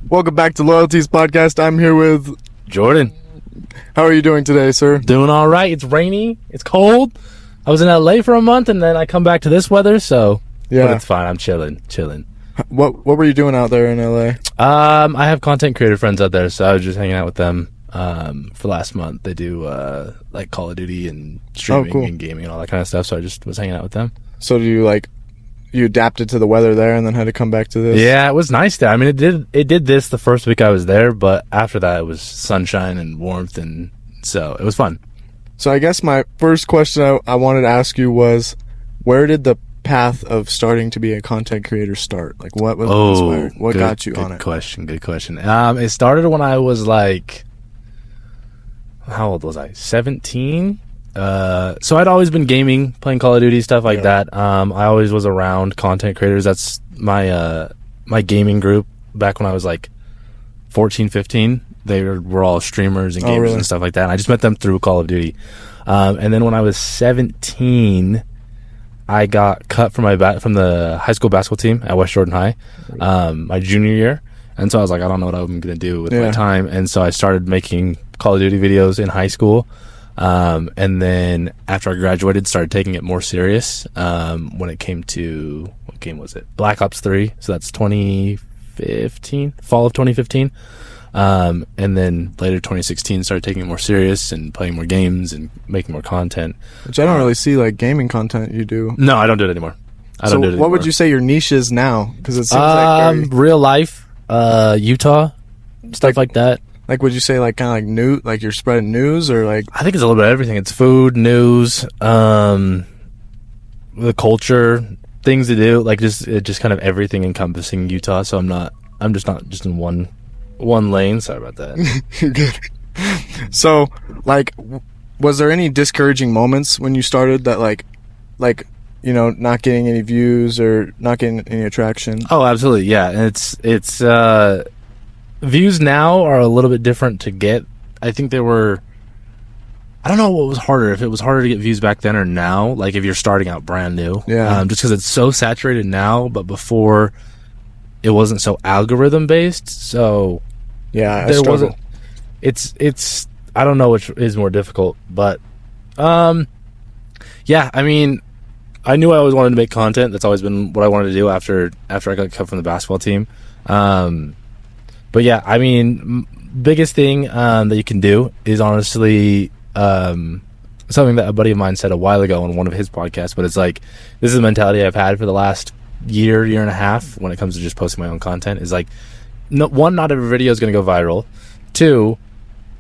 Welcome back to LoyalTzzz podcast. I'm here with Jordan. How are you doing today, sir? Doing all right. It's rainy. It's cold. I was in LA for a month, and then I come back to this weather, so Yeah. but it's fine. I'm chilling. What were you doing out there in LA? I have content creator friends out there, so I was just hanging out with them for last month. They do like Call of Duty and streaming cool. and gaming and all that kind of stuff, so I just was hanging out with them. So do you adapted to the weather there and then had to come back to this? Yeah, it was nice there. I mean, it did this the first week I was there, but after that it was sunshine and warmth, and so it was fun. So I guess my first question I wanted to ask you was, where did the path of starting to be a content creator start? Like, what was inspired? What got you on it? Good question. It started when I was like, how old was I? 17. So I'd always been gaming, playing Call of Duty, stuff like that. I always was around content creators. That's my my gaming group back when I was like 14, 15. They were all streamers and gamers and stuff like that. And I just met them through Call of Duty. And then when I was 17, I got cut from from the high school basketball team at West Jordan High, my junior year. And so I was like, I don't know what I'm going to do with my time. And so I started making Call of Duty videos in high school. And then after I graduated, started taking it more serious when it came to, what game was it? Black Ops 3. So that's 2015, fall of 2015. And then later 2016 started taking it more serious and playing more games and making more content. Which I don't really see like gaming content you do. No, I don't do it anymore. So what would you say your niche is now? Because it seems like real life, Utah, stuff like that. Like, would you say like kind of like news, like you're spreading news, or like? I think it's a little bit of everything. It's food, news, the culture, things to do, like just kind of everything encompassing Utah. So I'm just not just in one lane. Sorry about that. You're good. So, like, was there any discouraging moments when you started that like, not getting any views or not getting any attraction? Oh, absolutely, yeah. And it's views now are a little bit different to get. I think I don't know what was harder, if it was harder to get views back then or now, like if you're starting out brand new. Yeah. Just because it's so saturated now, but before it wasn't so algorithm based. So yeah, there wasn't. It's I don't know which is more difficult, but yeah. I mean, I knew I always wanted to make content. That's always been what I wanted to do after I got cut from the basketball team. But yeah, I mean, biggest thing that you can do is honestly something that a buddy of mine said a while ago on one of his podcasts, but it's like, this is the mentality I've had for the last year and a half when it comes to just posting my own content, is like, one, not every video is going to go viral. Two,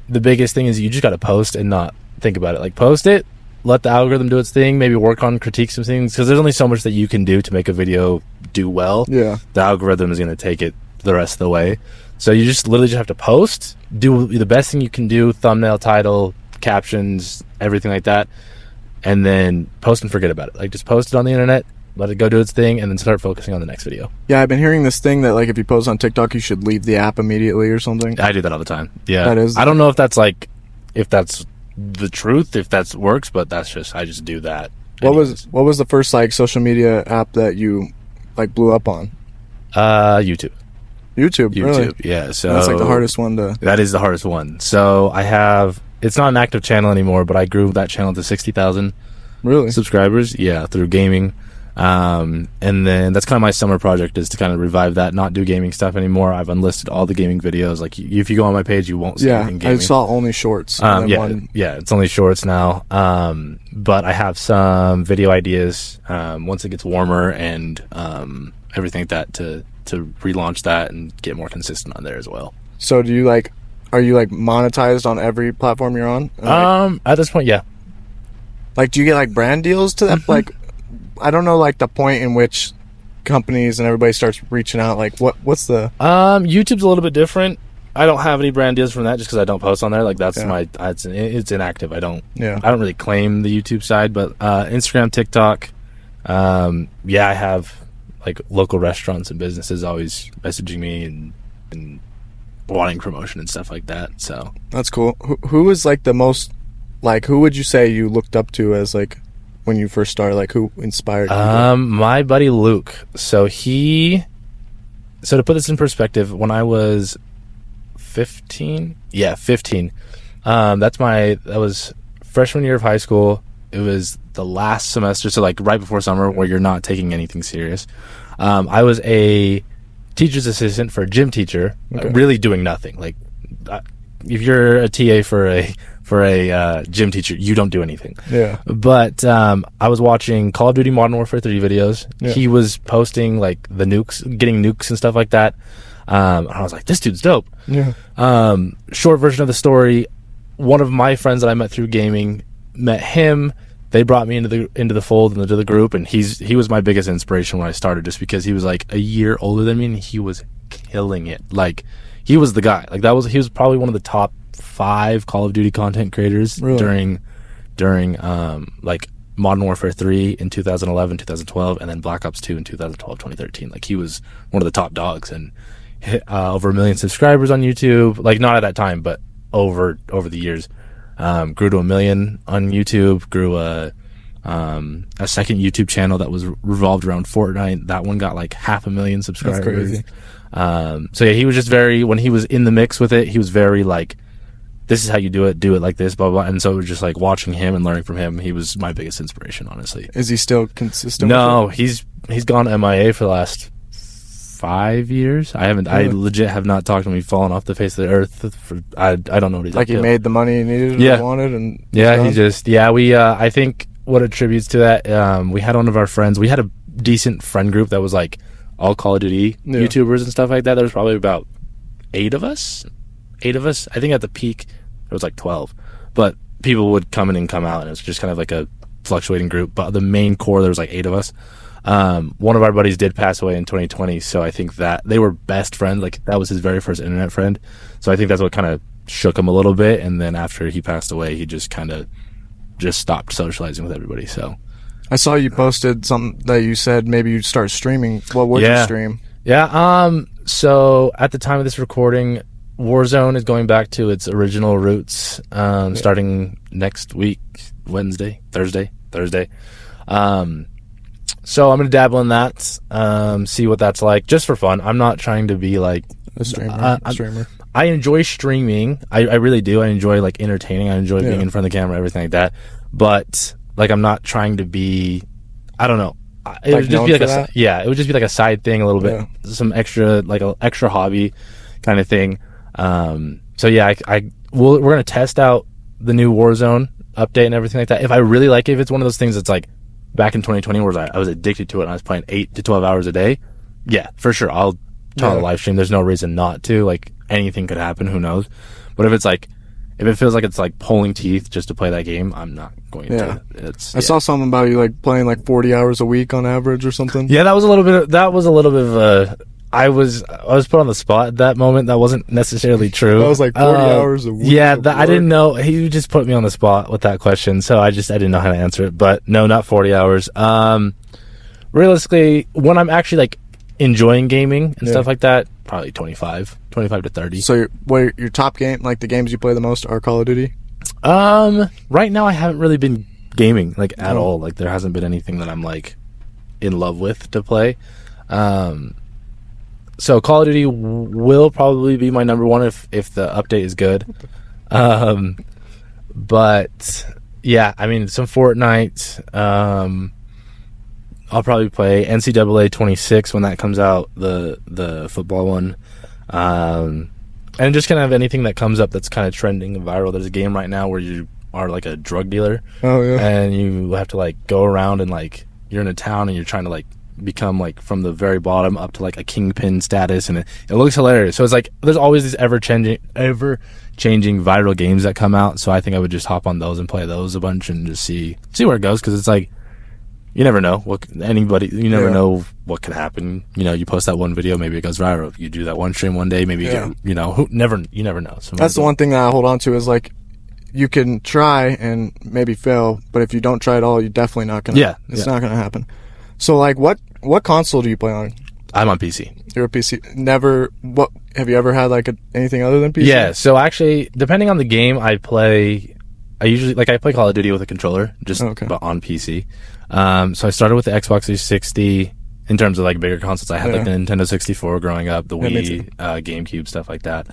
the biggest thing is you just got to post and not think about it. Like, post it, let the algorithm do its thing, maybe work on critique some things, because there's only so much that you can do to make a video do well. Yeah. The algorithm is going to take it the rest of the way. So you just literally just have to post, do the best thing you can do, thumbnail, title, captions, everything like that, and then post and forget about it. Like, just post it on the internet, let it go do its thing, and then start focusing on the next video. Yeah, I've been hearing this thing that like if you post on TikTok, you should leave the app immediately or something. I do that all the time. Yeah, that is. I don't know if that's the truth, if that works, but I just do that. What was the first like social media app that you like blew up on? YouTube. YouTube, really? Yeah. So that's like the hardest one to. That is the hardest one. So it's not an active channel anymore, but I grew that channel to 60,000 subscribers. Yeah, through gaming. And then that's kind of my summer project, is to kind of revive that, not do gaming stuff anymore. I've unlisted all the gaming videos. Like, if you go on my page, you won't see anything gaming. I saw only shorts. It's only shorts now. But I have some video ideas once it gets warmer and everything like that to relaunch that and get more consistent on there as well. So are you like monetized on every platform you're on? At this point, yeah. Like, do you get like brand deals to that? Like, I don't know, like the point in which companies and everybody starts reaching out. Like, what's the? YouTube's a little bit different. I don't have any brand deals from that just because I don't post on there. Like, that's it's inactive. I don't really claim the YouTube side, but Instagram, TikTok, I have like local restaurants and businesses always messaging me and wanting promotion and stuff like that. So that's cool. Who is like the most, like, who would you say you looked up to as like when you first started? Like, who inspired you? My buddy Luke. So he So to put this in perspective, when I was 15, that was freshman year of high school. It was the last semester, so like right before summer, where you're not taking anything serious. I was a teacher's assistant for a gym teacher, really doing nothing. Like, if you're a TA for a gym teacher, you don't do anything. Yeah. But I was watching Call of Duty Modern Warfare 3 videos. Yeah. He was posting like the nukes, getting nukes and stuff like that. And I was like, this dude's dope. Yeah. Short version of the story: one of my friends that I met through gaming met him. They brought me into the fold and into the group, and he was my biggest inspiration when I started, just because he was like a year older than me and he was killing it. Like, he was the guy. Like, he was probably one of the top 5 Call of Duty content creators during like Modern Warfare 3 in 2011, 2012, and then Black Ops 2 in 2012, 2013. Like, he was one of the top dogs, and hit over 1 million subscribers on YouTube. Like, not at that time, but over the years. Grew to 1 million on YouTube, grew a second YouTube channel that was revolved around Fortnite. That one got like 500,000 subscribers. That's crazy. So yeah, he was just when he was in the mix with it, he was very like, this is how you do it like this, blah, blah, blah. And so it was just like watching him and learning from him. He was my biggest inspiration, honestly. Is he still consistent? No, he's gone MIA for the last 5 years. I legit have not talked to him. He's fallen off the face of the earth. I don't know what he's like. He made the money he needed or wanted, and I think what attributes to that, we had one of our friends. We had a decent friend group that was like all Call of Duty YouTubers and stuff like that. There was probably about 8 of us. I think at the peak there was like 12, but people would come in and come out, and it was just kind of like a fluctuating group. But the main core, there was like 8 of us. One of our buddies did pass away in 2020, so I think that they were best friends. Like, that was his very first internet friend, so I think that's what kind of shook him a little bit. And then after he passed away, he just kind of stopped socializing with everybody. So I saw you posted something that you said maybe you'd start streaming. What would you stream? So at the time of this recording, Warzone is going back to its original roots, starting next week, Thursday. So I'm going to dabble in that, see what that's like, just for fun. I'm not trying to be like a streamer. I enjoy streaming. I really do. I enjoy like entertaining. I enjoy being in front of the camera, everything like that. But like, I'm not trying to be, I don't know. It would just be like it would just be like a side thing, a little bit, some extra, like an extra hobby kind of thing. So yeah, we're going to test out the new Warzone update and everything like that. If I really like it, if it's one of those things that's like back in 2020 where I was addicted to it and I was playing 8 to 12 hours a day, yeah, for sure, I'll turn on the live stream. There's no reason not to. Like, anything could happen, who knows. But if it feels like it's like pulling teeth just to play that game, I'm not going to. I saw something about you like playing like 40 hours a week on average or something. Yeah, that was a little bit of a, I was put on the spot at that moment. That wasn't necessarily true. That was like 40 hours a week. Yeah, I didn't know. He just put me on the spot with that question, so I didn't know how to answer it. But no, not 40 hours. Realistically, when I'm actually like enjoying gaming and stuff like that, probably 25 to 30. So your top game, like the games you play the most, are Call of Duty? Right now I haven't really been gaming like at all. Like, there hasn't been anything that I'm like in love with to play. So Call of Duty will probably be my number one if the update is good. But yeah, I mean, some Fortnite. I'll probably play NCAA 26 when that comes out, the football one. And just kind of anything that comes up that's kind of trending and viral. There's a game right now where you are like a drug dealer. Oh yeah. And you have to like go around and like you're in a town and you're trying to like become like from the very bottom up to like a kingpin status, and it looks hilarious. So it's like there's always these ever changing viral games that come out. So I think I would just hop on those and play those a bunch and just see where it goes, because it's like you never know you never know what could happen. You know, you post that one video, maybe it goes viral. You do that one stream one day, maybe you never know. So that's the one thing that I hold on to is like, you can try and maybe fail, but if you don't try at all, you're definitely not gonna. It's not gonna happen. So like, what console do you play on? I'm on PC. You're a PC. Never. What have you ever had like anything other than PC? Yeah. So actually, depending on the game I play, I usually I play Call of Duty with a controller, just but on PC. So I started with the Xbox 360, in terms of like bigger consoles. I had like the Yeah. Nintendo 64 growing up, the Yeah, me Wii, GameCube, stuff like that.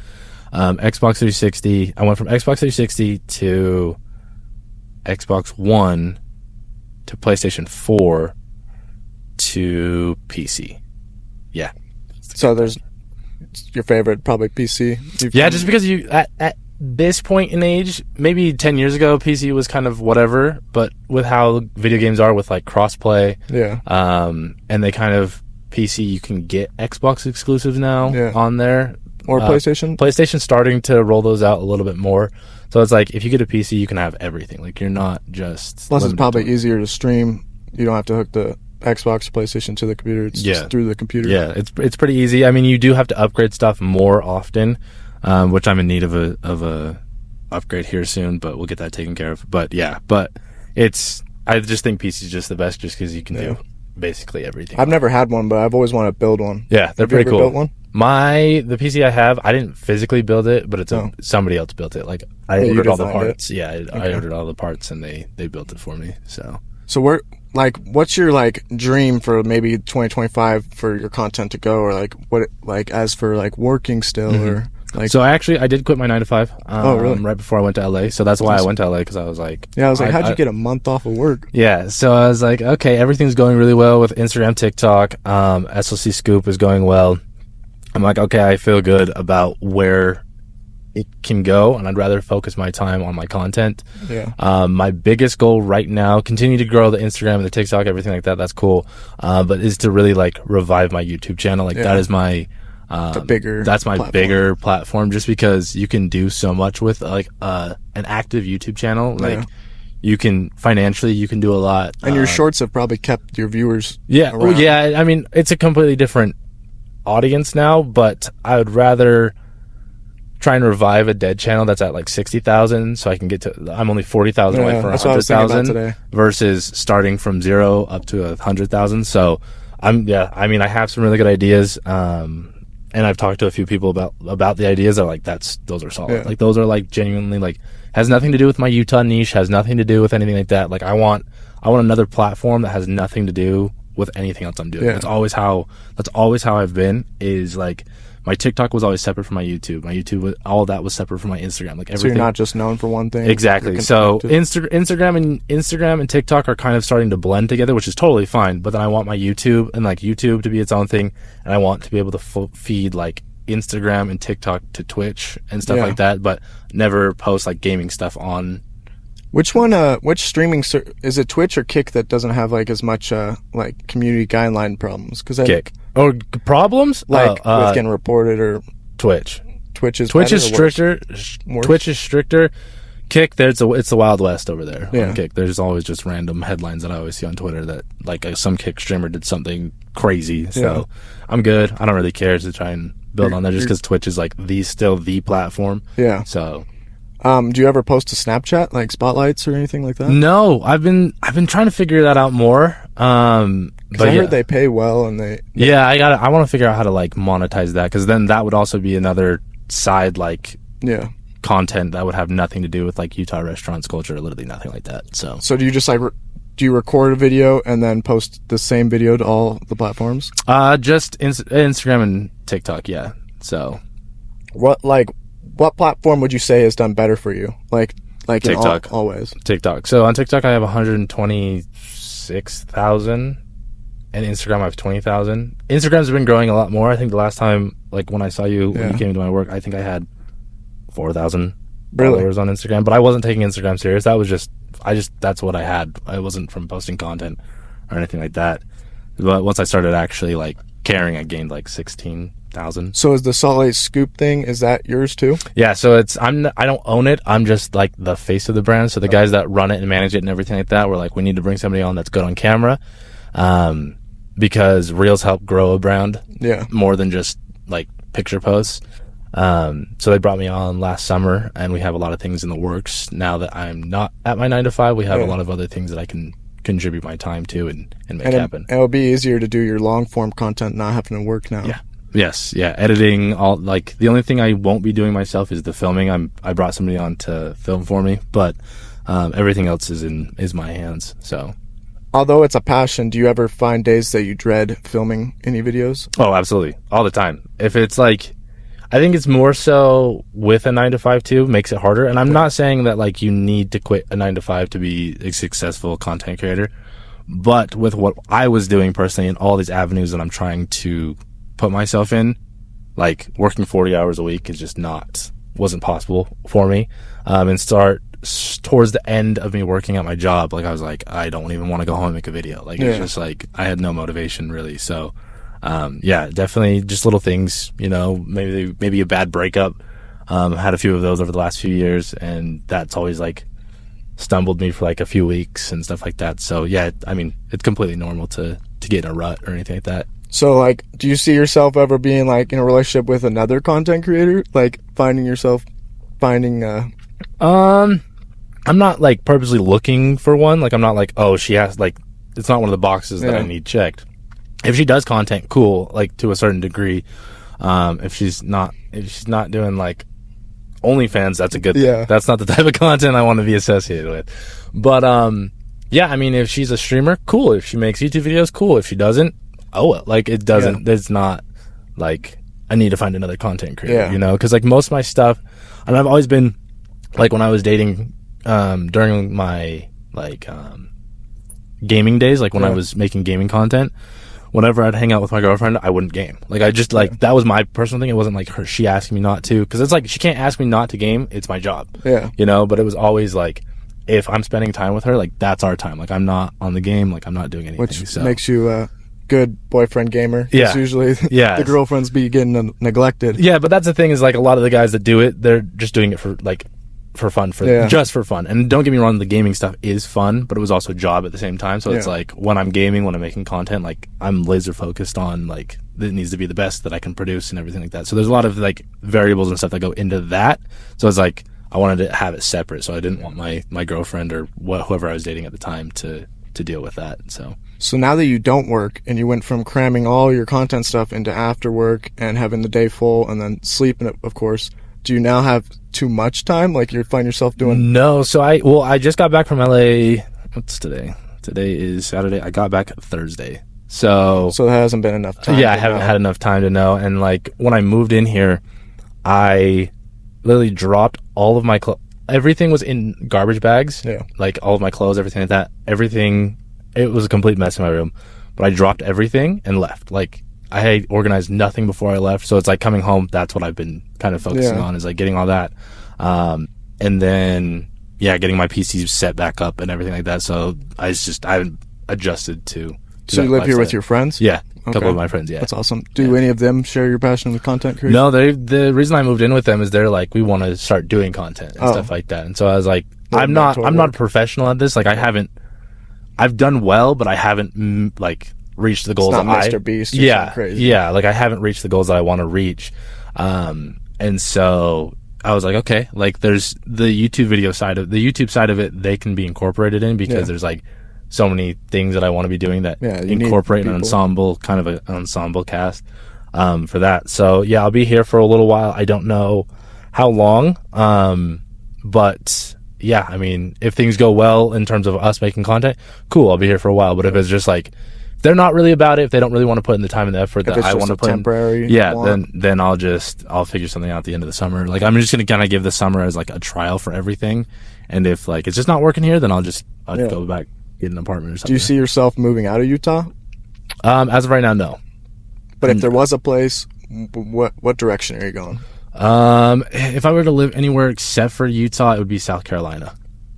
Xbox 360. I went from Xbox 360 to Xbox One to PlayStation 4 to PC. Yeah. So there's your favorite, probably PC. Yeah, just because you at this point in age, maybe 10 years ago, PC was kind of whatever, but with how video games are with like crossplay, Yeah. and they kind of PC, you can get Xbox exclusives now on there. Or PlayStation. PlayStation's starting to roll those out a little bit more. So it's like, if you get a PC, you can have everything. Like, you're not just... Plus, it's limited probably to- easier to stream. You don't have to hook the Xbox or PlayStation to the computer. It's just through the computer. Yeah, it's pretty easy. I mean, you do have to upgrade stuff more often, which I'm in need of a upgrade here soon, but we'll get that taken care of. But yeah, I just think PC is just the best, just because you can do basically everything. I've never had one, but I've always wanted to build one. Yeah, they're Have you pretty ever cool. built one? The PC I have, I didn't physically build it, but somebody else built it. Like, I you ordered all the designed it? parts. Yeah, I ordered all the parts, and they built it for me. So What's your like dream for maybe 2025 for your content to go, or as for like working still, or like? So I did quit my 9 to 5. Really? Right before I went to LA. So that's why I went to LA, because I was like, how'd you get a month off of work? Yeah, so I was like, okay, everything's going really well with Instagram, TikTok. SLC Scoop is going well. I'm like, okay, I feel good about where it can go, and I'd rather focus my time on my content. Yeah. My biggest goal right now, continue to grow the Instagram and the TikTok, everything like that. That's cool. But is to really like revive my YouTube channel. Like that is my that's my bigger platform, just because you can do so much with like an active YouTube channel. Like you can financially, you can do a lot. And your shorts have probably kept your viewers. Yeah. around. Well, yeah. I mean, it's a completely different audience now, but I would rather try and revive a dead channel that's at like 60,000, so I can get to. I'm only 40,000 away from that's what I was thinking about 100,000 today. versus starting from 0 up to 100,000. So I mean, I have some really good ideas, and I've talked to a few people about the ideas. They're like, those are solid. Yeah. Like, those are like genuinely like, has nothing to do with my Utah niche, has nothing to do with anything like that. Like, I want another platform that has nothing to do with anything else I'm doing. Yeah. That's always how I've been, is like, my TikTok was always separate from my YouTube. My YouTube, all of that was separate from my Instagram. Like, everything. So you're not just known for one thing. Exactly. So Instagram and TikTok are kind of starting to blend together, which is totally fine. But then I want my YouTube and like YouTube to be its own thing, and I want to be able to feed like Instagram and TikTok to Twitch and stuff like that, but never post like gaming stuff on. Which one? Which streaming is it? Twitch or Kick that doesn't have like as much like community guideline problems? Because Kick or problems with getting reported, or Twitch. Twitch is stricter. Worse? Twitch is stricter. Kick, it's the Wild West over there. Yeah. On Kick, there's always just random headlines that I always see on Twitter that like some Kick streamer did something crazy. So I'm good. I don't really care to try and build on that, just because Twitch is like still the platform. Yeah. So. Do you ever post to Snapchat, like spotlights or anything like that? No, I've been trying to figure that out more. But I heard they pay well, and I want to figure out how to like monetize that, because then that would also be another side like content that would have nothing to do with like Utah restaurants culture, or literally nothing like that. So do you just like do you record a video and then post the same video to all the platforms? Just Instagram and TikTok, yeah. So what platform would you say has done better for you? Like TikTok. Always. TikTok. So on TikTok I have 126,000, and Instagram I have 20,000. Instagram's been growing a lot more. I think the last time, like when I saw you when you came into my work, I think I had 4,000 followers on Instagram, but I wasn't taking Instagram serious. That was that's what I had. I wasn't from posting content or anything like that. But once I started actually like caring, I gained like 16,000. So is the Salt Lake Scoop thing, is that yours too? Yeah, so I don't own it. I'm just like the face of the brand. So the guys that run it and manage it and everything like that, we're like, we need to bring somebody on that's good on camera, because Reels help grow a brand more than just like picture posts. So they brought me on last summer, and we have a lot of things in the works now that I'm not at my 9 to 5. We have a lot of other things that I can contribute my time to and make happen. It'll be easier to do your long form content not having to work now. Yeah. Yes, yeah, editing, all, like, the only thing I won't be doing myself is the filming. I brought somebody on to film for me, but everything else is my hands. So although it's a passion, do you ever find days that you dread filming any videos? Oh, absolutely. All the time. If it's like, I think it's more so with a 9 to 5 too, makes it harder. And I'm not saying that like you need to quit a 9 to 5 to be a successful content creator. But with what I was doing personally and all these avenues that I'm trying to put myself in, like working 40 hours a week is just wasn't possible for me. And towards the end of me working at my job, like I was like, I don't even want to go home and make a video. Like it's just like I had no motivation really. So yeah, definitely just little things, you know, maybe a bad breakup. Had a few of those over the last few years, and that's always like stumbled me for like a few weeks and stuff like that. So yeah, I mean, it's completely normal to get in a rut or anything like that. So like, do you see yourself ever being like in a relationship with another content creator? Like finding I'm not like purposely looking for one. Like I'm not like, oh, she has like, it's not one of the boxes that I need checked. If she does content, cool, like to a certain degree. If she's not doing like OnlyFans, that's a good thing. That's not the type of content I want to be associated with. But yeah, I mean, if she's a streamer, cool. If she makes YouTube videos, cool. If she doesn't, oh well. Like it doesn't. It's not like I need to find another content creator, you know? Because like most of my stuff, and I've always been like when I was dating during my like gaming days, like when I was making gaming content. Whenever I'd hang out with my girlfriend, I wouldn't game. Like I just like that was my personal thing. It wasn't like she asking me not to, because it's like she can't ask me not to game. It's my job. Yeah, you know. But it was always like if I'm spending time with her, like that's our time. Like I'm not on the game. Like I'm not doing anything. Which makes you a good boyfriend gamer. Yeah, usually the girlfriends be getting neglected. Yeah, but that's the thing is like a lot of the guys that do it, they're just doing it for like for fun, just for fun. And don't get me wrong, the gaming stuff is fun, but it was also a job at the same time. So it's like when I'm gaming, when I'm making content, like I'm laser focused on like it needs to be the best that I can produce and everything like that. So there's a lot of like variables and stuff that go into that. So it's like I wanted to have it separate. So I didn't want my girlfriend or whoever I was dating at the time to deal with that. So now that you don't work and you went from cramming all your content stuff into after work and having the day full and then sleeping, of course, do you now have too much time? Like you find yourself doing? No. So I just got back from LA. What's today? Today is Saturday. I got back Thursday. So there hasn't been enough time. Yeah, I haven't had enough time to know. And like when I moved in here, I literally dropped all of my everything was in garbage bags. Yeah. Like all of my clothes, everything like that. Everything. It was a complete mess in my room. But I dropped everything and left. Like I had organized nothing before I left, so it's like coming home. That's what I've been kind of focusing on, is like getting all that, and then getting my PC set back up and everything like that. So I haven't adjusted to. So you live here with your friends? Yeah, a couple of my friends. Yeah, that's awesome. Do any of them share your passion with content creation? No, the reason I moved in with them is they're like, we want to start doing content and stuff like that. And so I was like, I'm not a professional at this. Like I've done well, but I haven't like reached the goals. It's not Mr. Beast. Or crazy. Yeah. Like I haven't reached the goals that I want to reach. And so I was like, okay, like there's the YouTube side of it, they can be incorporated in because there's like so many things that I want to be doing that incorporate an ensemble, kind of an ensemble cast, for that. So yeah, I'll be here for a little while. I don't know how long. But yeah, I mean, if things go well in terms of us making content, cool, I'll be here for a while. But if it's just like, they're not really about it, if they don't really want to put in the time and the effort that I want to put temporary in, then I'll figure something out at the end of the summer. Like I'm just gonna kind of give the summer as like a trial for everything, and if like it's just not working here, then I'll go back, get an apartment or something. Do you see yourself moving out of Utah? As of right now, no. But if there was a place, what direction are you going? If I were to live anywhere except for Utah, it would be South Carolina.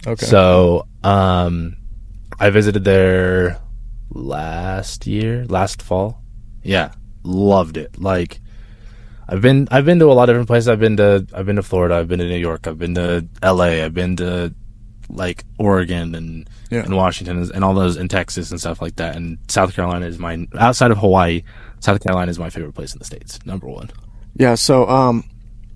Okay. So I visited there last fall. Yeah, loved it. Like I've been to a lot of different places. I've been to Florida, I've been to New York, I've been to LA, I've been to like Oregon and Washington and all those, in Texas and stuff like that. And South Carolina is outside of Hawaii, South Carolina is my favorite place in the States, number one. Yeah, so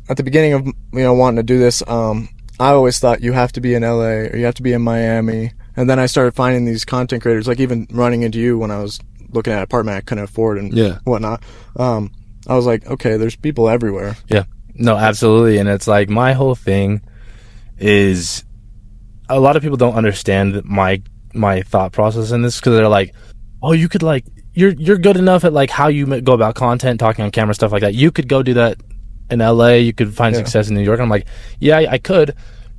at the beginning of wanting to do this, I always thought you have to be in LA or you have to be in Miami. And then I started finding these content creators, like even running into you when I was looking at an apartment I couldn't afford and whatnot. I was like, okay, there's people everywhere. Yeah, no, absolutely. And it's like my whole thing is a lot of people don't understand that my my thought process in this, because they're like, oh, you could like you're good enough at like how you go about content, talking on camera, stuff like that. You could go do that in LA. You could find success in New York. And I'm like, yeah, I could.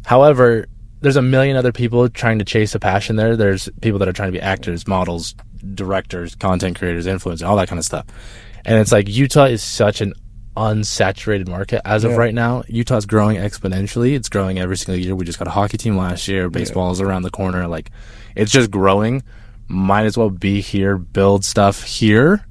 However, there's a million other people trying to chase a passion there. There's people that are trying to be actors, models, directors, content creators, influencers, all that kind of stuff. And it's like Utah is such an unsaturated market as of right now. Utah's growing exponentially. It's growing every single year. We just got a hockey team last year. Baseball is around the corner. Like, it's just growing. Might as well be here, build stuff here,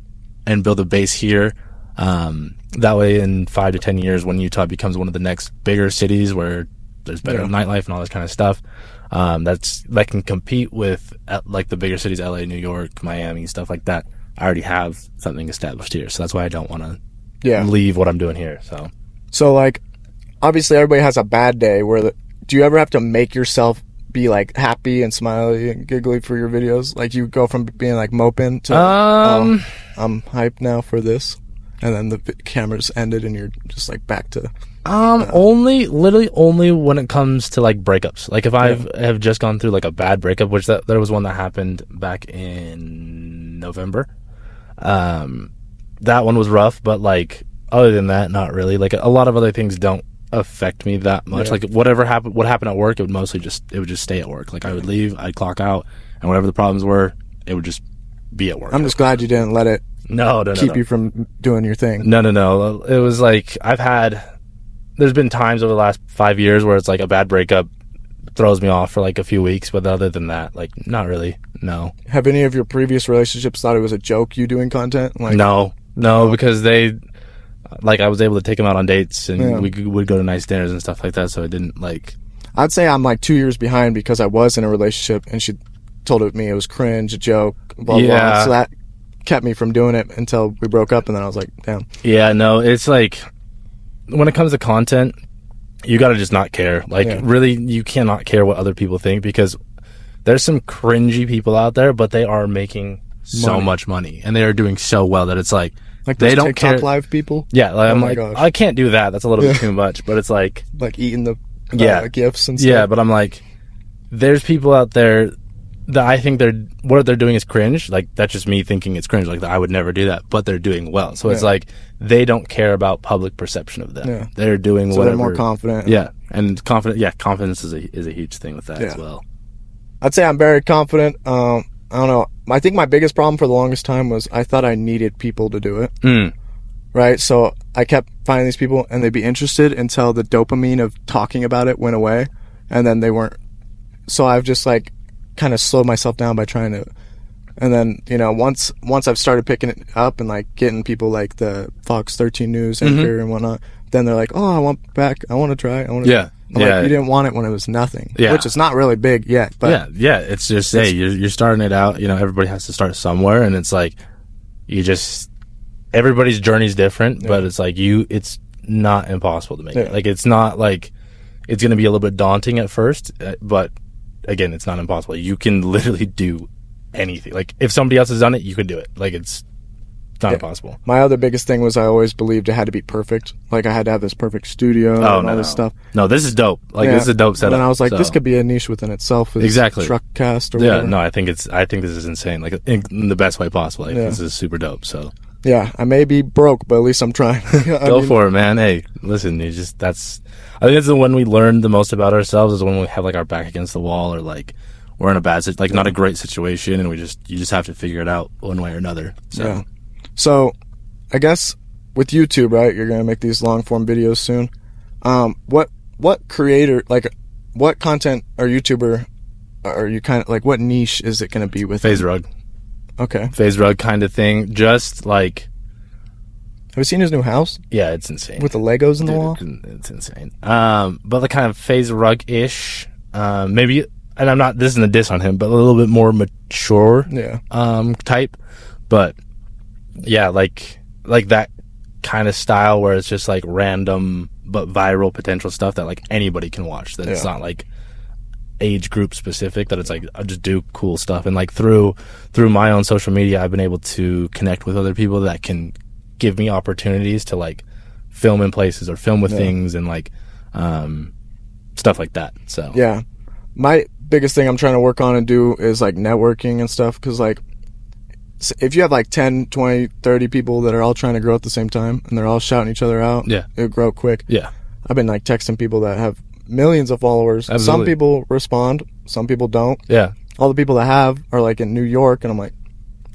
and build a base here. That way, in 5 to 10 years, when Utah becomes one of the next bigger cities where there's better nightlife and all this kind of stuff, that can compete with like the bigger cities, LA, New York, Miami, stuff like that. I already have something established here, so that's why I don't want to leave what I'm doing here. So like, obviously, everybody has a bad day. Do you ever have to make yourself be like happy and smiley and giggly for your videos? Like, you go from being like moping to I'm hyped now for this, and then the camera's ended and you're just like back to literally only when it comes to like breakups. Like, if I have just gone through like a bad breakup, which there was one that happened back in November. That one was rough, but like, other than that, not really. Like, a lot of other things don't affect me that much. Like, what happened at work, it would just stay at work. Like, I would leave, I'd clock out, and whatever the problems were, it would just be at work. I'm just glad you didn't let it keep you from doing your thing. No. It was like, there's been times over the last 5 years where it's like a bad breakup throws me off for like a few weeks, but other than that, like, not really. No. Have any of your previous relationships thought it was a joke, you doing content? Like, no, because I was able to take them out on dates, and we would go to nice dinners and stuff like that, so it didn't like... I'd say I'm like 2 years behind because I was in a relationship and she told me it was cringe, a joke, blah, blah. So that kept me from doing it until we broke up, and then I was like, damn. Yeah, no, it's like, when it comes to content, you gotta just not care. Like, really, you cannot care what other people think, because there's some cringy people out there, but they are making so much money, and they are doing so well that it's like they don't TikTok care. Live people. Yeah, like, I'm like, gosh, I can't do that. That's a little bit too much. But it's like eating the gifts and stuff. Yeah, but I'm like, there's people out there that I think what they're doing is cringe. Like, that's just me thinking it's cringe. Like, I would never do that, but they're doing well. So it's like, they don't care about public perception of them. Yeah. They're doing whatever. They're more confident. Yeah, and confident. Yeah, confidence is a huge thing with that as well. I'd say I'm very confident. I don't know. I think my biggest problem for the longest time was I thought I needed people to do it. Right? So I kept finding these people, and they'd be interested until the dopamine of talking about it went away, and then they weren't. So I've just like kind of slowed myself down by trying to. And then, once I've started picking it up and like getting people like the Fox 13 News anchor and whatnot, then they're like, oh, I want to try. Like, you didn't want it when it was nothing, which is not really big yet. But it's just, hey, you're starting it out. Everybody has to start somewhere, and it's like, everybody's journey's different, but it's like it's not impossible to make it. Like, it's not like it's going to be a little bit daunting at first, but again, it's not impossible. You can literally do anything. Like, if somebody else has done it, you could do it. Like, it's not impossible. My other biggest thing was I always believed it had to be perfect. Like, I had to have this perfect studio and all this stuff. No, this is dope. Like, this is a dope setup. And I was like, this could be a niche within itself. Exactly. Truckcast or whatever. No, I think this is insane. Like, in the best way possible. Like, this is super dope. So yeah, I may be broke, but at least I'm trying. Go for it, man. Hey, listen, I think that's when we learn the most about ourselves, is when we have like our back against the wall, or like we're in a bad, like not a great situation, and you just have to figure it out one way or another. So I guess with YouTube, right, you're going to make these long form videos soon. What creator, like what content or YouTuber are you kind of like, what niche is it going to be with? FaZe Rug. Okay. FaZe Rug kind of thing. Just like, have you seen his new house? Yeah, it's insane. With the Legos in the wall? It's insane. But the kind of FaZe Rug-ish, maybe, and this isn't a diss on him, but a little bit more mature type. But yeah, like that kind of style where it's just like random but viral potential stuff that like anybody can watch. That it's not like age group specific, that it's like, I just do cool stuff. And like through my own social media, I've been able to connect with other people that can give me opportunities to like film in places or film with things and like stuff like that. So yeah, my biggest thing I'm trying to work on and do is like networking and stuff, because like if you have like 10, 20, 30 people that are all trying to grow at the same time and they're all shouting each other out, it'll grow quick. Yeah. I've been like texting people that have millions of followers. Absolutely. Some people respond, some people don't. Yeah. All the people that have are like in New York, and I'm like,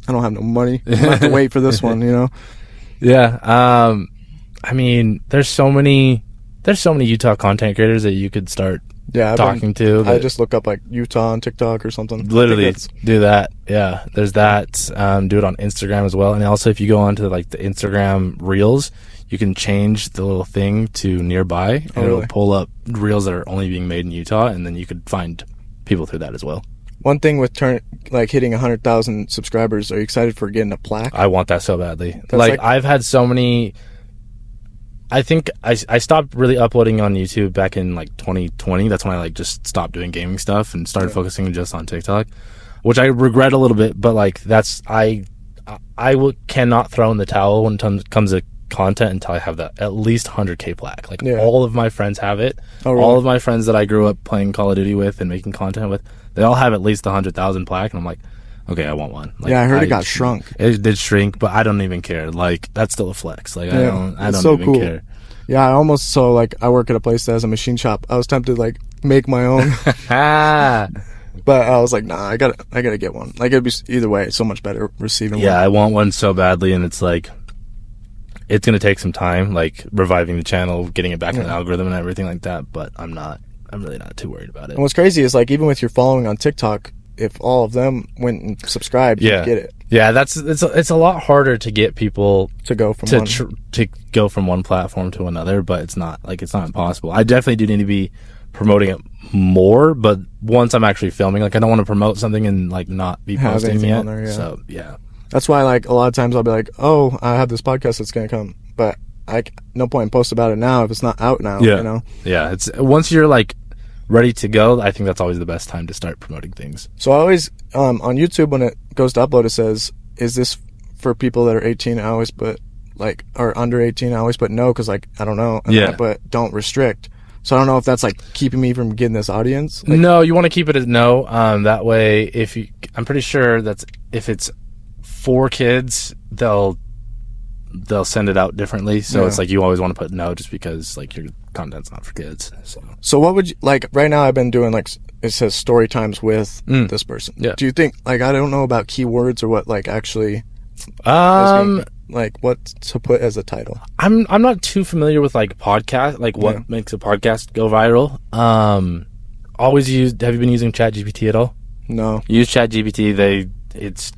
I don't have no money. I have to wait for this one, you know? Yeah. I mean, there's so many Utah content creators that you could start talking to. I just look up like Utah on TikTok or something. Literally do that. Yeah. There's that. Do it on Instagram as well. And also if you go onto like the Instagram Reels, you can change the little thing to nearby, and it'll pull up reels that are only being made in Utah, and then you could find people through that as well. One thing with hitting 100,000 subscribers, are you excited for getting a plaque? I want that so badly. Like I've had so many. I think I stopped really uploading on YouTube back in like 2020. That's when I like just stopped doing gaming stuff and started focusing just on TikTok, which I regret a little bit. But like I cannot throw in the towel when it comes to content until I have that at least 100K plaque. Like all of my friends have it. Oh, really? All of my friends that I grew up playing Call of Duty with and making content with, they all have at least the 100,000 plaque, and I'm like, okay, I want one. Like, I heard it got shrunk. It did shrink, but I don't even care. Like that's still a flex. Like I don't so even cool. care. Yeah, I work at a place that has a machine shop. I was tempted to like make my own. But I was like, nah, I gotta get one. Like it'd be either way, so much better receiving one. Yeah, I want one so badly, and it's like, it's gonna take some time, like reviving the channel, getting it back in the algorithm and everything like that. But I'm really not too worried about it. And what's crazy is like even with your following on TikTok, if all of them went and subscribed, you'd get it. Yeah, it's a lot harder to get people to go from to go from one platform to another, but it's not impossible. I definitely do need to be promoting it more, but once I'm actually filming, like I don't want to promote something and like not be posting yet. On there, So that's why like a lot of times I'll be like, oh, I have this podcast that's gonna come, but no point in post about it now if it's not out now. Yeah. You know? Yeah. It's once you're like ready to go, I think that's always the best time to start promoting things. So I always on YouTube when it goes to upload, it says, is this for people that are 18? I always put like, or under 18. I always put no, because like I don't know. And then I put don't restrict. So I don't know if that's like keeping me from getting this audience. Like, no, you want to keep it as no. That way, I'm pretty sure that's if it's for kids, they'll send it out differently. So it's like you always want to put no, just because like your content's not for kids. So what would you like right now? I've been doing like it says story times with this person. Yeah. Do you think like I don't know about keywords or what like actually like what to put as a title? I'm not too familiar with like podcast, like what makes a podcast go viral. Have you been using ChatGPT at all? No. Use ChatGPT. It's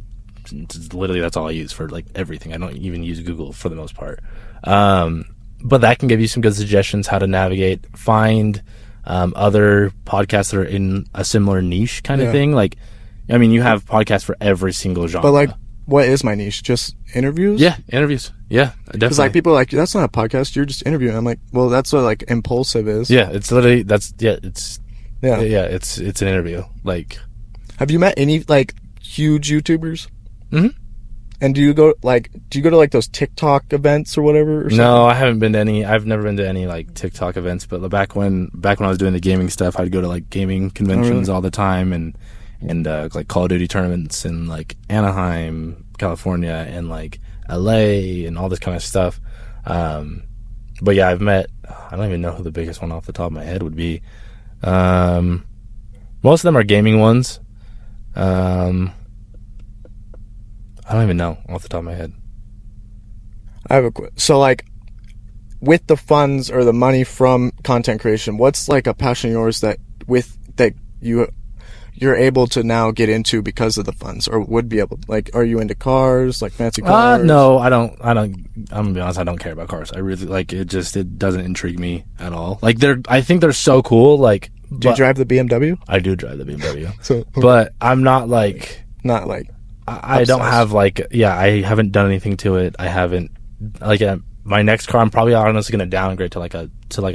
literally that's all I use for like everything. I don't even use Google for the most part. But that can give you some good suggestions how to navigate, find other podcasts that are in a similar niche kind of thing. Like, I mean, you have podcasts for every single genre. But like, what is my niche? Just interviews? Yeah, interviews. Yeah, definitely. Because like people are like, that's not a podcast. You're just interviewing. I'm like, well, that's what like impulsive is. Yeah, it's literally it's an interview. Like, have you met any like huge YouTubers? Mm-hmm. And do you go to like those TikTok events or whatever? Or no, I haven't been to any. I've never been to any like TikTok events. But back when I was doing the gaming stuff, I'd go to like gaming conventions all the time and like Call of Duty tournaments in like Anaheim, California, and like LA and all this kind of stuff. But yeah, I've met. I don't even know who the biggest one off the top of my head would be. Most of them are gaming ones. I don't even know off the top of my head. I have so like with the funds or the money from content creation, what's like a passion of yours that you're able to now get into because of the funds, or would be able, like, are you into cars, like fancy cars? No, I don't. I'm gonna be honest, I don't care about cars. I really like it. It doesn't intrigue me at all. Like I think they're so cool. Like, do you drive the BMW? I do drive the BMW. But I'm not like I don't have like, I haven't done anything to it. I haven't like my next car. I'm probably honestly going to downgrade to like a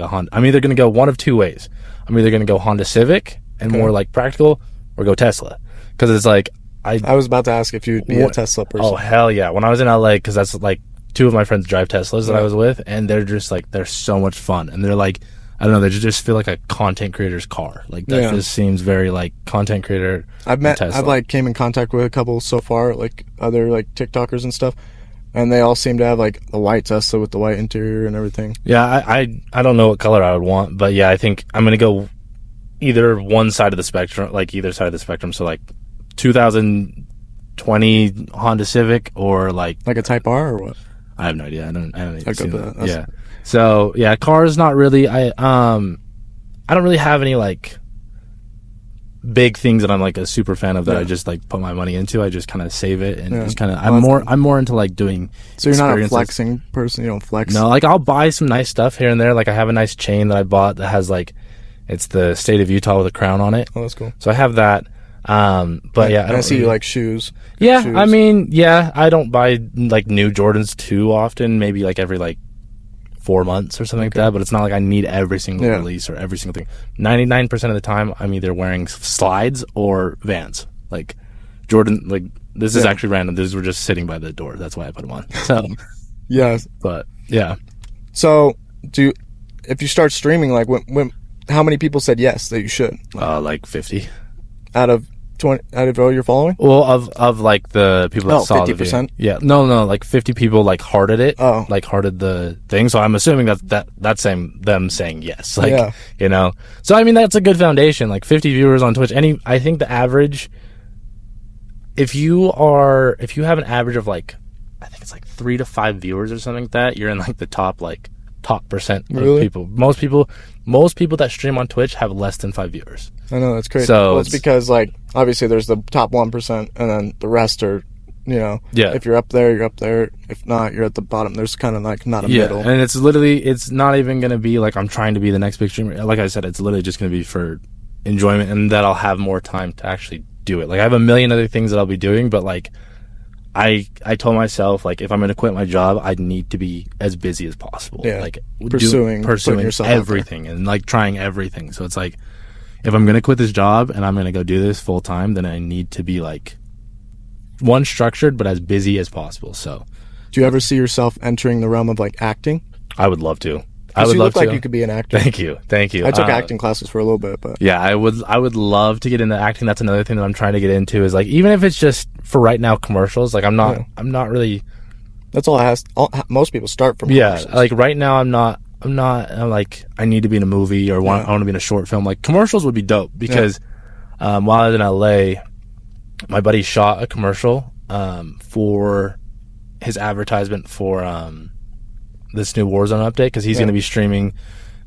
Honda. I'm either going to go one of two ways. I'm either going to go Honda Civic and more like practical, or go Tesla. Because it's like I was about to ask if you'd be a Tesla person. Oh hell yeah! When I was in LA, because that's like two of my friends drive Teslas that I was with, and they're just like they're so much fun, and they're like I don't know, they just feel like a content creator's car. Like that just seems very like content creator. I've like came in contact with a couple so far, like other like TikTokers and stuff, and they all seem to have like the white Tesla with the white interior and everything. Yeah, I don't know what color I would want, but yeah, I think I'm gonna go either one side of the spectrum, like either side of the spectrum. So like 2020 Honda Civic or like a Type R or what? I have no idea. I don't even see that. That's... Yeah. So yeah, cars not really. I don't really have any like big things that I'm like a super fan of that I just like put my money into. I just kind of save it and just kind of. I'm more into like doing. So you're not a flexing person. You don't flex. No, like I'll buy some nice stuff here and there. Like I have a nice chain that I bought that has like, it's the state of Utah with a crown on it. Oh, that's cool. So I have that. But yeah, I see you like shoes. Yeah, shoes. I mean, yeah, I don't buy like new Jordans too often. Maybe like every like 4 months or something like that. But it's not like I need every single release or every single thing. 99% of the time, I'm either wearing slides or Vans. Like Jordan, like this is actually random. These were just sitting by the door. That's why I put them on. So yes, but yeah. So if you start streaming, like when how many people said yes that you should? Like 50 out of all you're following? Well, of like the people that saw 50%? the video. Yeah. No, like 50 people like hearted it. Oh. Like hearted the thing. So I'm assuming that's them saying yes. Like, you know. So I mean that's a good foundation. Like 50 viewers on Twitch. I think the average, if you have an average of like, I think it's like 3 to 5 viewers or something like that, you're in like the top percent of people. Most people that stream on Twitch have less than 5 viewers. I know, that's crazy. So it's because like obviously there's the top 1% and then the rest are, you know, if you're up there, you're up there. If not, you're at the bottom. There's kind of like not a middle. And it's not even going to be like I'm trying to be the next big streamer. Like I said, it's literally just going to be for enjoyment and that I'll have more time to actually do it. Like I have a million other things that I'll be doing, but like I told myself, like, if I'm going to quit my job, I need to be as busy as possible. Yeah. Like pursuing everything and like trying everything. So it's like, if I'm going to quit this job and I'm going to go do this full time, then I need to be like structured, but as busy as possible. So do you ever see yourself entering the realm of like acting? I would love to. I would love to. Like you could be an actor. Thank you. I took acting classes for a little bit, but yeah, I would love to get into acting. That's another thing that I'm trying to get into is like, even if it's just for right now commercials, like I'm not really. That's all most people start from. Yeah, like right now I'm like I need to be in a movie or I want to be in a short film. Like commercials would be dope because while I was in LA, my buddy shot a commercial for his advertisement for this new Warzone update because he's going to be streaming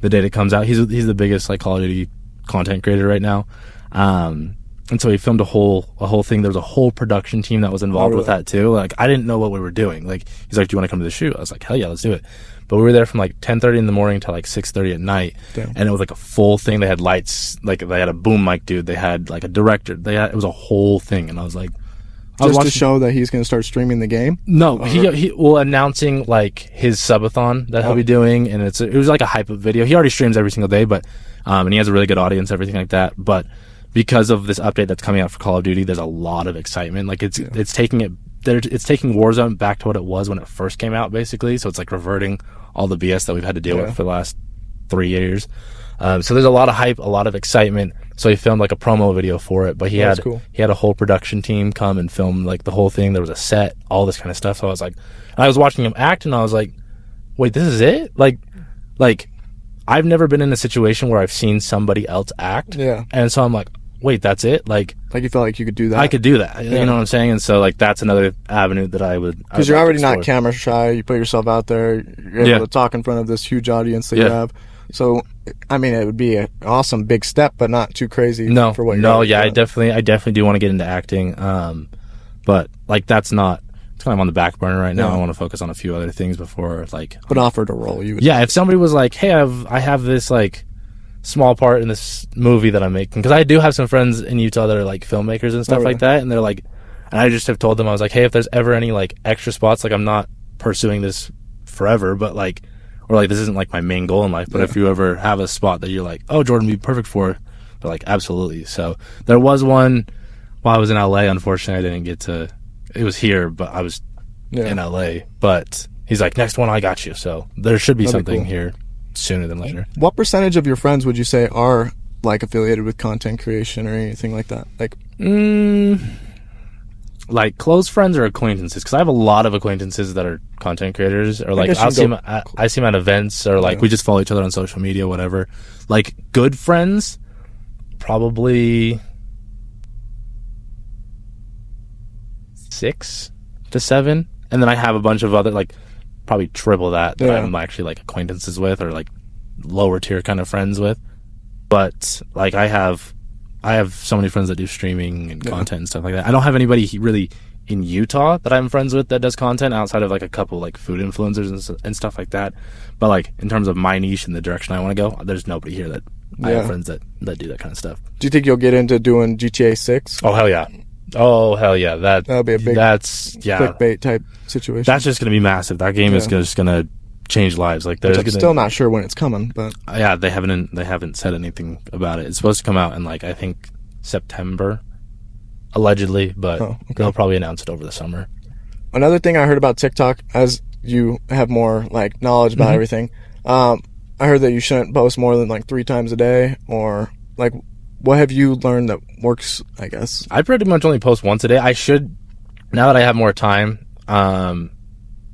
the day it comes out. He's the biggest like Call of Duty content creator right now, and so he filmed a whole thing. There was a whole production team that was involved with that too. Like I didn't know what we were doing. Like he's like, "Do you want to come to the shoot?" I was like, "Hell yeah, let's do it." But we were there from like 10:30 in the morning to like 6:30 at night, and it was like a full thing. They had lights, like they had a boom mic, dude. They had like a director. It was a whole thing, and I was like. Just to show that he's going to start streaming the game? No, he announcing like his subathon that he'll be doing, and it was like a hype up video. He already streams every single day, but and he has a really good audience, everything like that. But because of this update that's coming out for Call of Duty, there's a lot of excitement. Like it's taking Warzone back to what it was when it first came out, basically. So it's like reverting all the BS that we've had to deal with for the last 3 years. So there's a lot of hype, a lot of excitement. So he filmed like a promo video for it, but he had a whole production team come and film like the whole thing. There was a set, all this kind of stuff. So I was like, I was watching him act, and I was like, wait, this is it? Like I've never been in a situation where I've seen somebody else act. Yeah. And so I'm like, wait, that's it? Like you felt like you could do that? I could do that. You know what I'm saying? And so like that's another avenue that I would. Because you're already not camera shy. You put yourself out there. You're able to talk in front of this huge audience that you have. So, I mean, it would be an awesome big step, but not too crazy. For what you're doing. I definitely do want to get into acting. But like it's kind of on the back burner right now. I want to focus on a few other things before like. But offered a role, you would. Yeah, if somebody was like, "Hey, I have this like small part in this movie that I'm making," because I do have some friends in Utah that are like filmmakers and stuff like that, and they're like, and I just have told them I was like, "Hey, if there's ever any like extra spots, like I'm not pursuing this forever, but like." Or like this isn't like my main goal in life, but if you ever have a spot that you're like, oh, Jordan would be perfect for, they're like, absolutely. So there was one while I was in LA. Unfortunately, I didn't get to. It was here, but I was in LA. But he's like, next one, I got you. So there should be something here. sooner than later. What percentage of your friends would you say are like affiliated with content creation or anything like that? Like, like close friends or acquaintances? Because I have a lot of acquaintances that are content creators, or like I see them at events, or like we just follow each other on social media, whatever. Like good friends, probably 6 to 7, and then I have a bunch of other, like probably triple that I'm actually like acquaintances with, or like lower tier kind of friends with. But like I have so many friends that do streaming and content and stuff like that. I don't have anybody really in Utah that I'm friends with that does content outside of like a couple like food influencers and stuff like that. But like in terms of my niche and the direction I want to go, there's nobody here that I have friends that do that kind of stuff. Do you think you'll get into doing GTA 6? Oh hell yeah. Oh hell yeah. That'll be a big clickbait type situation. That's just gonna be massive. That game is just gonna change lives. Like I'm still not sure when it's coming, but yeah, they haven't said anything about it. It's supposed to come out in like I think September, allegedly, but they'll probably announce it over the summer. Another thing I heard about TikTok, as you have more like knowledge about everything, I heard that you shouldn't post more than like 3 times a day, or like what have you learned that works? I guess I pretty much only post once a day. I should, now that I have more time, and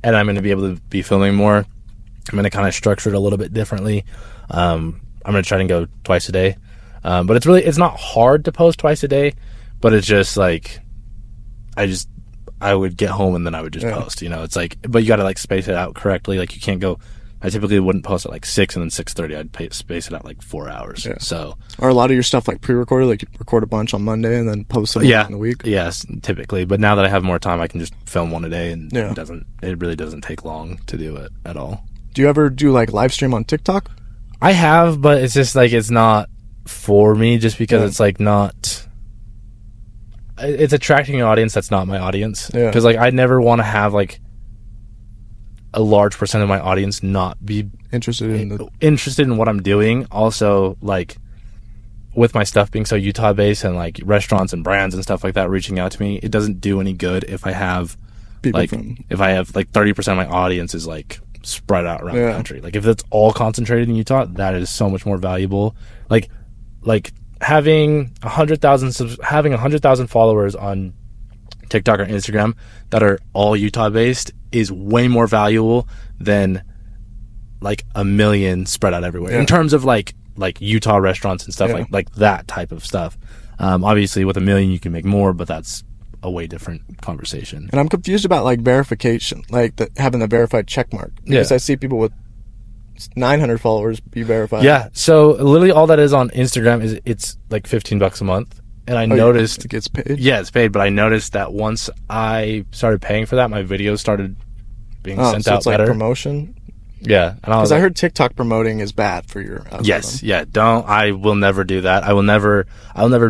I'm going to be able to be filming more, I'm going to kind of structure it a little bit differently. I'm going to try and go twice a day. But it's not hard to post twice a day, but it's just like, I would get home and then I would just post, it's like, but you got to like space it out correctly. Like you can't go, I typically wouldn't post at like 6 and then 6:30. I'd space it out like 4 hours. Yeah. So, are a lot of your stuff like pre-recorded? Like you record a bunch on Monday and then post them in the week? Yes, typically. But now that I have more time, I can just film one a day, and it really doesn't take long to do it at all. Do you ever do like live stream on TikTok? I have, but it's just like it's not for me, just because it's like not. It's attracting an audience that's not my audience. Because like I never want to have like a large percent of my audience not be interested in what I'm doing. Also, like with my stuff being so Utah based and like restaurants and brands and stuff like that reaching out to me, it doesn't do any good if I have if I have like 30% of my audience is like spread out around the country. Like if it's all concentrated in Utah, that is so much more valuable. Like having 100,000 followers on TikTok or Instagram that are all Utah based is way more valuable than like 1 million spread out everywhere in terms of like Utah restaurants and stuff like that type of stuff. Obviously with 1 million you can make more, but that's a way different conversation. And I'm confused about like verification, like having the verified check mark, because I see people with 900 followers be verified. Yeah, so literally all that is on Instagram is it's like $15 a month. And I noticed it gets paid. Yeah, it's paid, but I noticed that once I started paying for that, my videos started being sent out better. Like promotion. Yeah, because I heard TikTok promoting is bad for your algorithm. Yes, yeah. I will never do that. I'll never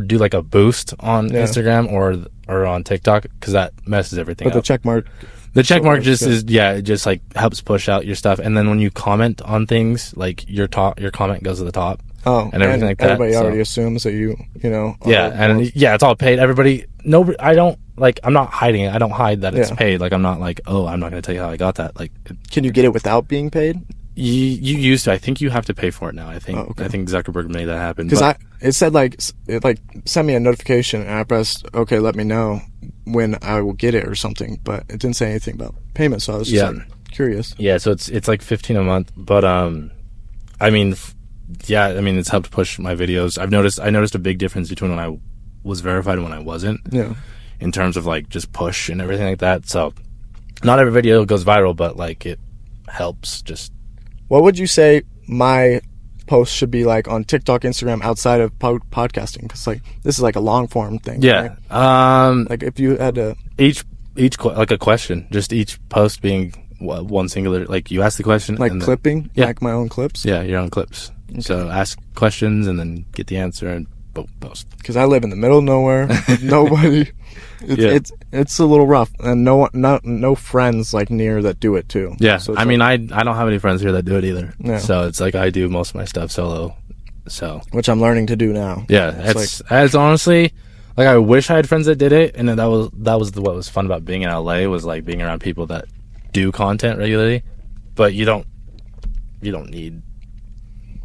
do like a boost on Instagram or on TikTok, because that messes everything up. But the check mark. The check mark just is it just like helps push out your stuff, and then when you comment on things, like your comment goes to the top. Oh, and everything like that. Everybody already assumes that you know. It's all paid. Everybody, nobody. I don't like. I'm not hiding it. I don't hide that it's paid. Like I'm not like, oh, I'm not going to tell you how I got that. Like, can you get it without being paid? You used to. I think you have to pay for it now. I think Zuckerberg made that happen. Because it said it sent me a notification and I pressed okay, let me know when I will get it or something, but it didn't say anything about payment. So I was just curious. Yeah, so it's like $15 a month, but it's helped push my videos. I noticed a big difference between when I was verified and when I wasn't. Yeah. In terms of like just push and everything like that. So not every video goes viral, but like it helps. Just. What would you say my post should be like on TikTok, Instagram, outside of podcasting? Because like this is like a long form thing. Yeah. Right? Like if you had to each like a question, just each post being one singular. Like you ask the question, like clipping, like my own clips. Yeah, your own clips. Okay. So ask questions and then get the answer and boom, post. Because I live in the middle of nowhere, nobody. It's a little rough, and no friends like near that do it too. Yeah, so I don't have any friends here that do it either. Yeah. So it's like I do most of my stuff solo. So which I'm learning to do now. Yeah, it's honestly like I wish I had friends that did it, and that was what was fun about being in LA was like being around people that do content regularly, but you don't need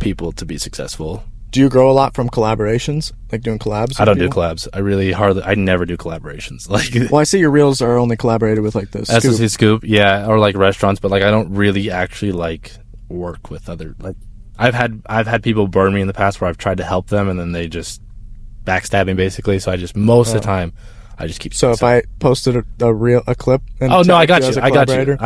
people to be successful. Do you grow a lot from collaborations, like doing collabs? I don't do collabs. I never do collaborations. Like, well, I see your reels are only collaborated with like this SSC Scoop, yeah, or like restaurants, but like I don't really actually like work with other, like I've had people burn me in the past where I've tried to help them and then they just backstab me basically. So I just most of the time I just keep. So if I posted a clip. And oh no, I got you. I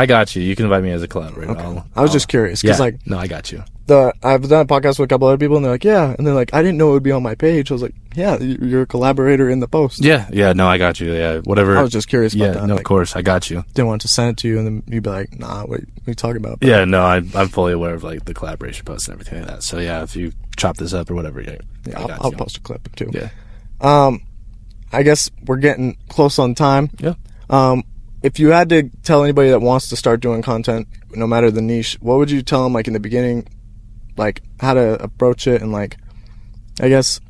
got you. You can invite me as a collaborator. Okay. I was just curious because no, I got you. I've done a podcast with a couple other people and they're like, yeah, and they're like, I didn't know it would be on my page. I was like, yeah, you're a collaborator in the post. Yeah, no, I got you. Yeah, whatever. I was just curious about that. No, of course, I got you. Didn't want to send it to you and then you'd be like, nah, what are you talking about? But yeah, no, I'm fully aware of like the collaboration posts and everything like that. So yeah, if you chop this up or whatever, I'll post a clip too. Yeah. I guess we're getting close on time. Yeah. If you had to tell anybody that wants to start doing content, no matter the niche, what would you tell them, like in the beginning, like how to approach it and like, I guess,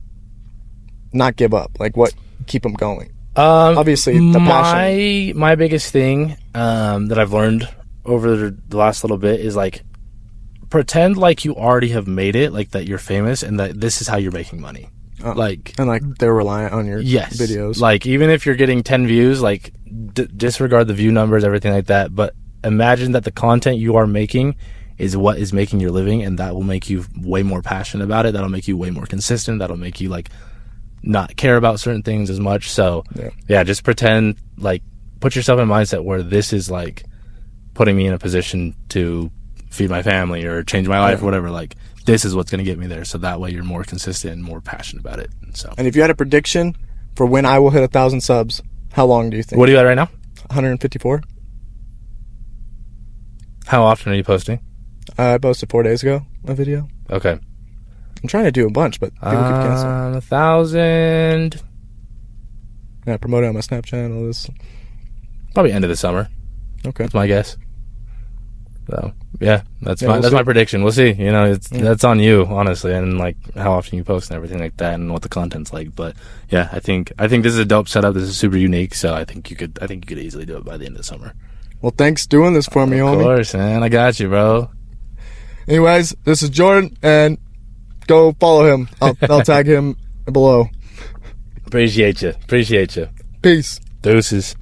not give up, like what keep them going? Obviously, the passion. My biggest thing that I've learned over the last little bit is like pretend like you already have made it, like that you're famous and that this is how you're making money. Like they're reliant on your videos. Like even if you're getting 10 views, like disregard the view numbers, everything like that. But imagine that the content you are making is what is making your living, and that will make you way more passionate about it. That'll make you way more consistent. That'll make you like not care about certain things as much. So yeah, just pretend like put yourself in a mindset where this is like putting me in a position to feed my family or change my life or whatever. Like this is what's going to get me there. So that way you're more consistent and more passionate about it. So, and if you had a prediction for when I will hit 1,000 subs, how long do you think? What are you at right now? 154. How often are you posting? I posted 4 days ago a video. Okay. I'm trying to do a bunch, but people keep canceling. 1,000. Yeah, promote it on my Snapchat, all this. Probably end of the summer. Okay. That's my guess. So yeah, that's my prediction. We'll see. You know, that's on you, honestly, and like how often you post and everything like that, and what the content's like. But yeah, I think this is a dope setup. This is super unique. So I think you could easily do it by the end of the summer. Well, thanks doing this for me, homie. Of course, man. I got you, bro. Anyways, this is Jordan, and go follow him. I'll tag him below. Appreciate you. Peace. Deuces.